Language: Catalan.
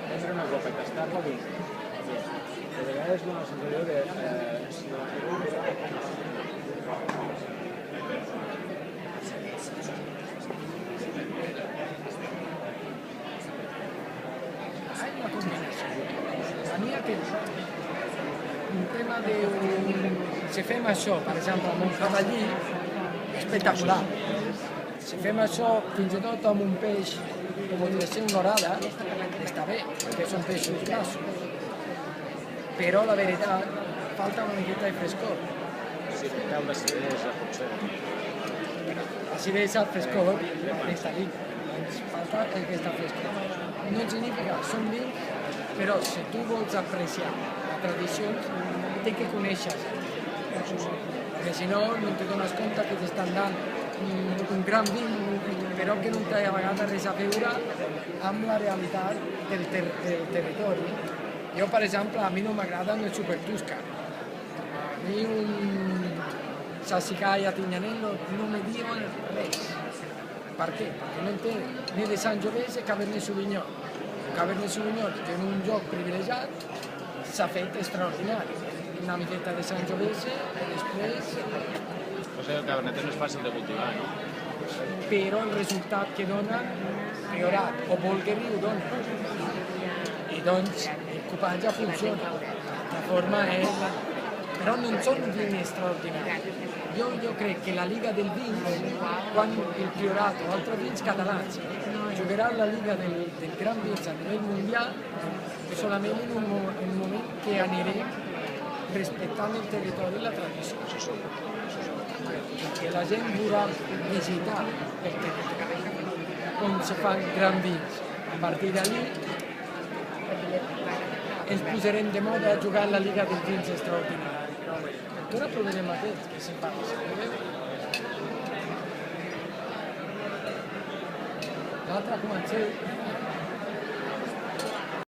prendre una copa i tastar-la bé. De vegades dona la sensació de si la Hay una combinación. A mi un tema de si fem això, per exemple, amb un cavallí, espectacular. Si fem això fins i tot amb un peix, com podria ser una orada, està bé, perquè són peixos grassos. Però la veritat, falta una miqueta de frescor. si porteu l'acidesa, potser. L'acidesa, el frescor, està bé. Ens falta aquesta frescor. No significa, són vins, però si tu vols apreciar la tradició, té que conèixer, perquè si no, no te dones compte que t'estan dant un gran vi, però que no té a vegades res a veure amb la realitat del territori. Jo, per exemple, a mi no m'agrada el supertusca. A mi un Sassicaia Tignanello no me diuen res. Per què? Perquè no té ni de Sangiovese Cabernet Sauvignon. Cabernet Sauvignon, que en un lloc privilegiat, s'ha fet extraordinari. Una miqueta de Sangiovese i després... O sigui, el cabernet no és fàcil de cultivar, no? Però el resultat que dona, Priorat o Bolgheri ho dona. I doncs el cupatge funciona. La forma és... Però no són vins extraordinaris. Jo crec que la Liga del Vin, quan el Priorat o altres vins catalans jugaran la Liga del Gran Vins a nivell mundial, solament en un moment que anirem respectant el territori i la tradició. Que la gent vulgui visitar el territori on se fan grans vins. A partir d'allí ens posarem de moda a jugar la Liga dels Vins extraordinaris. Ara provarem aquests, que si parles. L'altre comenceu